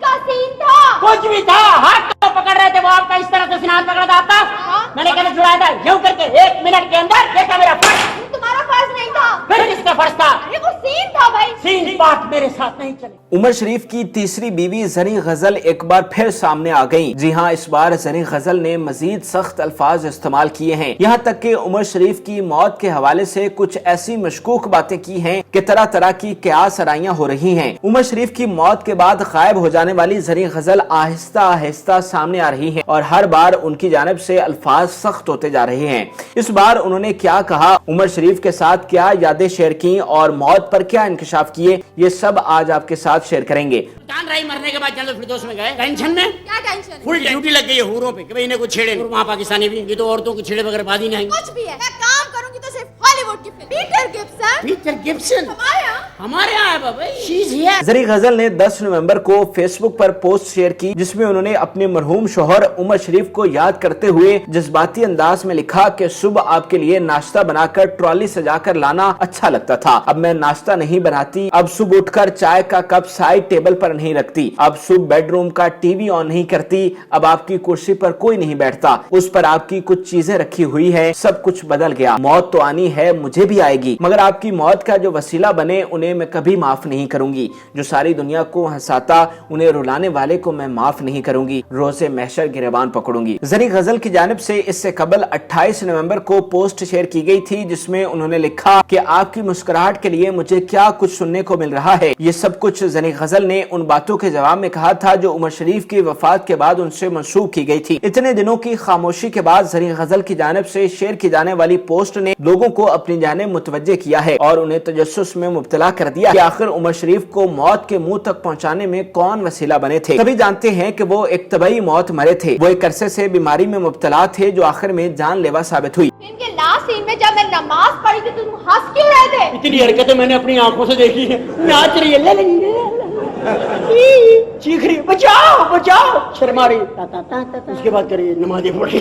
का सीन था? कुछ भी था, हाथ तो पकड़ रहे थे वो आपका, इस तरह से सिनार पकड़ा था आपका, मैंने कहना छुड़ाया था यूं करके 1 मिनट के अंदर। देखा मेरा फर्ज? तुम्हारा फर्ज नहीं था, फिर किसका फर्ज था? अरे वो सीन था भाई। सीन बात मेरे साथ नहीं चली। उमर शरीफ की तीसरी बीवी ज़री गजल एक बार फिर सामने आ गई। जी हां, इस बार ज़री गजल ने मजीद सख्त अल्फाज इस्तेमाल किए हैं। यहाँ तक कि उमर शरीफ की मौत के हवाले से कुछ ऐसी मशकूक बातें की हैं कि तरह तरह की कयास आराइयां हो रही हैं। उमर शरीफ की मौत के बाद गायब हो जाने वाली ज़री गजल आहिस्ता आहिस्ता सामने आ रही है और हर बार उनकी जानिब से अल्फाज सख्त होते जा रहे हैं। इस बार उन्होंने क्या कहा, उमर शरीफ के साथ क्या यादें शेयर की और मौत पर क्या इंकशाफ किए, ये सब आज आपके साथ शेयर करेंगे। जान रही मरने के बाद चलो फिरदौस में गए, टेंशन में क्या टेंशन है? फुल ड्यूटी लग गई है हूरों पे कि भाई इन्हें कुछ छेड़े। वहाँ पाकिस्तानी भी, ये तो औरतों को छेड़े बगैर बात ही नहीं। कुछ भी है, मैं काम करूंगी तो सिर्फ हॉलीवुड की film. Peter Gibson, Peter Gibson हमारे यहाँ है बाबा, शी इज हियर। ज़री गजल ने 10 नवंबर को फेसबुक पर पोस्ट शेयर की जिसमें उन्होंने अपने मरहूम शौहर उमर शरीफ को याद करते हुए जज्बाती अंदाज में लिखा कि सुबह आपके लिए नाश्ता बनाकर ट्रॉली सजाकर लाना अच्छा लगता था, अब मैं नाश्ता नहीं बनाती, अब सुबह उठकर चाय का कप साइड टेबल पर नहीं रखती, अब सुबह बेडरूम का टीवी ऑन नहीं करती, अब आपकी कुर्सी पर कोई नहीं बैठता, उस पर आपकी कुछ चीजें रखी हुई है, सब कुछ बदल गया, मौत तो आनी है, मुझे भी आएगी, मगर आपकी मौत का जो वसीला बने उन्हें मैं कभी माफ नहीं करूंगी, जो सारी दुनिया को हंसाता उन्हें रुलाने वाले को मैं माफ नहीं करूंगी, रोज़े महशर गिरबान पकड़ूंगी। ज़री गजल की जानिब से इससे कबल 28 नवंबर को पोस्ट शेयर की गई थी जिसमें उन्होंने लिखा कि आपकी मुस्कुराहट के लिए मुझे क्या कुछ सुनने को मिल रहा है। ये सब कुछ ज़री गजल ने उन बातों के जवाब में कहा था जो उमर शरीफ की वफात के बाद उनसे मंसूब की गई थी। इतने दिनों की खामोशी के बाद ज़री गजल की जानिब से शेयर की जाने वाली पोस्ट ने लोगों को अपनी जानिब मुतवज्जे किया है और उन्हें तजस्सुस में मुब्तला कर दिया कि आखिर उमर शरीफ को मौत के मुंह तक पहुंचाने में कौन वसीला बने थे। सभी जानते हैं कि वो एक तबाही मौत मरे थे, वो एक अरसे से बीमारी में मुब्तला थे जो आखिर में जानलेवा साबित हुई। इनके लास्ट सीन में जब मैं नमाज पढ़ी थी तुम हंस क्यों रहे थे? इतनी हरकतें मैंने अपनी आंखों से देखी है, नाच रही है, चीख रही है, बचाओ बचाओ, शर्मा रही, उसके बाद करिए नमाज़ें पढ़ी।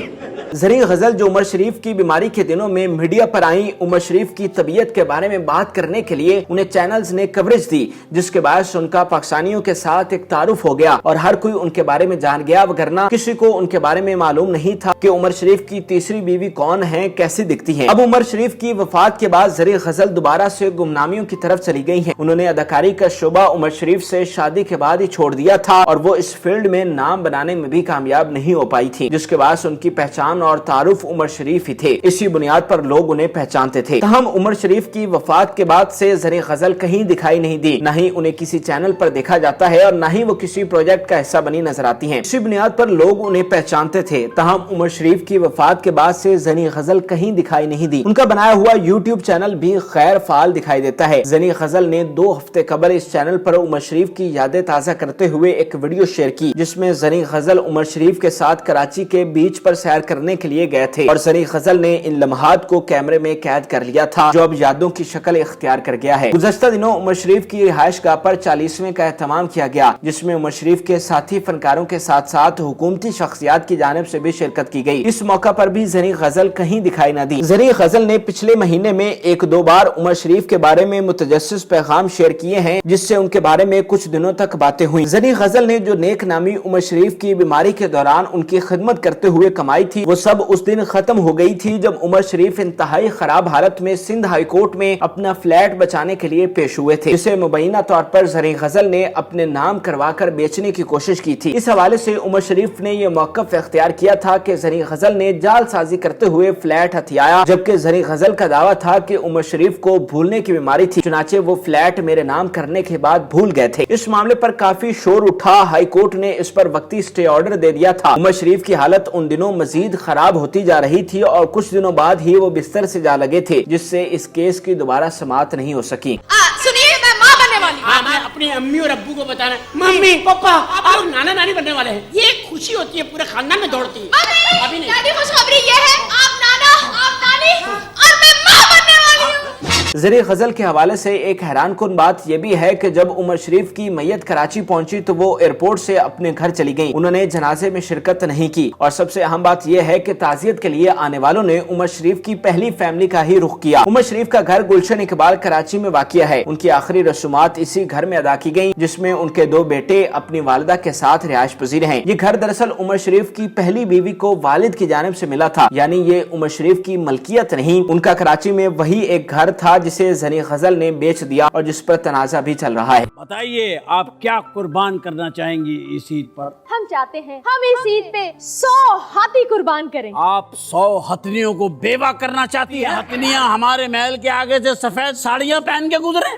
ज़री गजल जो उमर शरीफ की बीमारी के दिनों में मीडिया पर आई, उमर शरीफ की तबीयत के बारे में बात करने के लिए उन्हें चैनल्स ने कवरेज दी जिसके बाद उनका पाकिस्तानियों के साथ एक तारुफ हो गया और हर कोई उनके बारे में जान गया, वगरना किसी को उनके बारे में मालूम नहीं था कि उमर शरीफ की तीसरी बीवी कौन है, कैसी दिखती है। अब उमर शरीफ की वफात के बाद ज़री गजल दोबारा से गुमनामियों की तरफ चली गई है। उन्होंने अदाकारी का शोबा उमर शरीफ से शादी के बाद ही छोड़ दिया था और वो इस फील्ड में नाम बनाने में भी कामयाब नहीं हो पाई थी, जिसके बाद उनकी पहचान और तारुफ उमर शरीफ ही थे। इसी बुनियाद पर लोग उन्हें पहचानते थे। तहम उमर शरीफ की वफात के बाद से ज़री गजल कहीं दिखाई नहीं दी, न ही उन्हें किसी चैनल पर देखा जाता है और न ही वो किसी प्रोजेक्ट का हिस्सा बनी नजर आती हैं। इसी बुनियाद पर लोग उन्हें पहचानते थे। तहम उमर शरीफ की वफात के बाद से ज़री गजल कहीं दिखाई नहीं दी। उनका बनाया हुआ यूट्यूब चैनल भी खैर फाल दिखाई देता है। ज़री गजल ने 2 हफ्ते कबल इस चैनल पर उमर शरीफ की यादें ताज़ा करते हुए एक वीडियो शेयर की जिसमें ज़री गजल उमर शरीफ के साथ कराची के बीच पर सैर करने के लिए गए थे और ज़री गजल ने इन लम्हात को कैमरे में कैद कर लिया था जो अब यादों की शक्ल इख्तियार कर गया है। गुज़श्ता दिनों उमर शरीफ की रिहाइश गाह पर 40वें का एहतमाम किया गया जिसमें उमर शरीफ के साथी फनकारों के साथ साथ हुकूमती शख्सियात की जानिब से भी शिरकत की गई। इस मौका पर भी ज़री गजल कहीं दिखाई न दी। ज़री गजल ने पिछले महीने में 1-2 बार उमर शरीफ के बारे में मुतजस्सिस पैगाम शेयर किए हैं जिससे उनके बारे में कुछ दिनों तक बातें हुई। ज़री गजल ने जो नेक नामी उमर शरीफ की बीमारी के दौरान उनकी खिदमत करते हुए कमाई थी वो सब उस दिन खत्म हो गई थी जब उमर शरीफ इंतहाई खराब हालत में सिंध हाई कोर्ट में अपना फ्लैट बचाने के लिए पेश हुए थे जिसे मुबैना तौर पर ज़री गजल ने अपने नाम करवाकर बेचने की कोशिश की थी। इस हवाले से उमर शरीफ ने यह मौक़िफ़ इख्तियार किया था कि ज़री गजल ने जालसाजी करते हुए फ्लैट हथियाया जबकि ज़री गजल का दावा था कि उमर शरीफ को भूलने की बीमारी थी, चुनाचे वो फ्लैट मेरे नाम करने के बाद भूल गए थे। इस मामले पर काफी शोर उठा, हाई कोर्ट ने इस पर वक्ती स्टे ऑर्डर दे दिया था। उमर शरीफ की हालत उन दिनों मजीद खराब होती जा रही थी और कुछ दिनों बाद ही वो बिस्तर से जा लगे थे जिससे इस केस की दोबारा समाअत नहीं हो सकी। सुनिए, मैं माँ बनने वाली हूँ। मैं अपनी अम्मी और अब्बू को बताना, मम्मी पापा आप नाना नानी बनने वाले हैं, ये खुशी होती है, पूरे खानदान में दौड़ती है। अभी नहीं, खुशखबरी ये है, आप नाना, आप नानी और मैं माँ बनने वाली हूँ। ज़री गजल के हवाले से एक हैरान कुन बात यह भी है कि जब उमर शरीफ की मैयत कराची पहुंची तो वो एयरपोर्ट से अपने घर चली गईं। उन्होंने जनाजे में शिरकत नहीं की और सबसे अहम बात यह है कि ताज़ियत के लिए आने वालों ने उमर शरीफ की पहली फैमिली का ही रुख किया। उमर शरीफ का घर गुलशन इकबाल कराची में वाक़िया है। उनकी आखिरी रसूमात इसी घर में अदा की गयी, जिसमें उनके 2 बेटे अपनी वालिदा के साथ रिहाइश पजीर हैं। ये घर दरअसल उमर शरीफ की पहली बीवी को वालिद की जानिब से मिला था, यानी ये उमर शरीफ की मलकियत नहीं। उनका कराची में वही एक घर था जिसे ज़री गजल ने बेच दिया और जिस पर तनाजा भी चल रहा है। बताइए आप क्या कुर्बान करना चाहेंगी इस ईद पर? हम चाहते हैं हम इस ईद पे 100 हाथी कुर्बान करें। आप 100 हथनियों को बेवा करना चाहती है? हथनियां हमारे महल के आगे से सफेद साड़ियां पहन के गुजरे।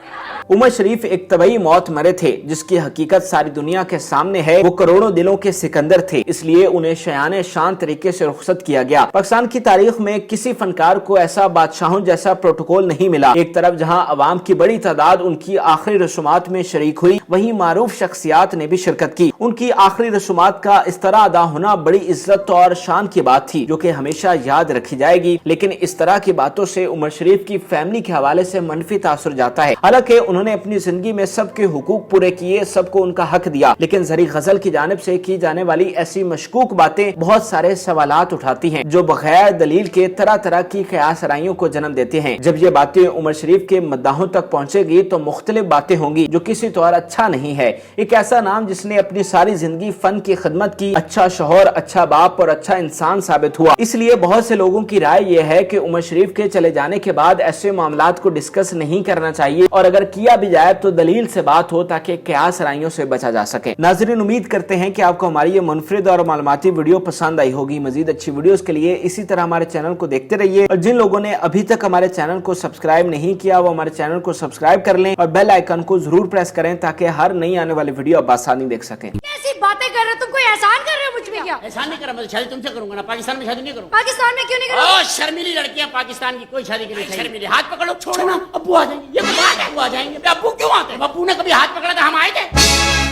उमर शरीफ एक तबई मौत मरे थे जिसकी हकीकत सारी दुनिया के सामने है। वो करोड़ों दिलों के सिकंदर थे, इसलिए उन्हें शयाने शान तरीके से रुखसत किया गया। पाकिस्तान की तारीख में किसी फनकार को ऐसा बादशाहों जैसा प्रोटोकॉल नहीं मिला। एक तरफ जहां अवाम की बड़ी तादाद उनकी आखिरी रसूमात में शरीक हुई, वहीं मारूफ शख्सियात ने भी शिरकत की। उनकी आखिरी रसूमात का इस तरह अदा होना बड़ी इज्जत और शान की बात थी जो कि हमेशा याद रखी जाएगी। लेकिन इस तरह की बातों से उमर शरीफ की फैमिली के हवाले से मनफी तासुर जाता है। हालांकि उन्होंने अपनी जिंदगी में सबके हुकूक पूरे किए, सबको उनका हक दिया, लेकिन ज़री गजल की जानिब से की जाने वाली ऐसी मशकूक बातें बहुत सारे सवालात उठाती हैं जो बगैर दलील के तरह तरह की क़यास आराइयों को जन्म देते हैं। जब ये बातें उमर शरीफ के मद्दाहों तक पहुंचेगी तो मुख्तलिफ बातें होंगी जो किसी तौर अच्छा नहीं है। एक ऐसा नाम जिसने अपनी सारी जिंदगी फन की खिदमत की, अच्छा शोहर, अच्छा बाप और अच्छा इंसान साबित हुआ। इसलिए बहुत से लोगों की राय यह है कि उमर शरीफ के चले जाने के बाद ऐसे मामलात को डिस्कस नहीं करना चाहिए और अगर किया भी जाए तो दलील से बात हो ताकि क़यास आराइयों से बचा जा सके। नाज़रीन, उम्मीद करते हैं कि आपको हमारी ये मुनफरिद और मालूमाती वीडियो पसंद आई होगी। मजीद अच्छी वीडियोस के लिए इसी तरह हमारे चैनल को देखते रहिए और जिन लोगों ने अभी तक हमारे चैनल को सब्सक्राइब नहीं किया वो हमारे चैनल को सब्सक्राइब कर लें और बेल आइकन को जरूर प्रेस करें ताकि हर नई आने वाली वीडियो आप आसानी देख सकें। कैसी बातें कर रहे हो तुम? कोई एहसान कर रहे हो मुझ पे क्या? एहसान नहीं करा, मैं शादी तुमसे करूंगा ना, पाकिस्तान में शादी नहीं करूंगा। पाकिस्तान में क्यों नहीं करोगे? शर्मीली लड़कियां पाकिस्तान की कोई शादी के लिए शर्मीली। हाथ पकड़ो, छोड़ना, अब्बू आ जाएंगे। ये बात है, अब्बू आ जाएंगे। अब्बू क्यों आते हैं? अब्बू ने कभी हाथ पकड़ा था हम आए थे?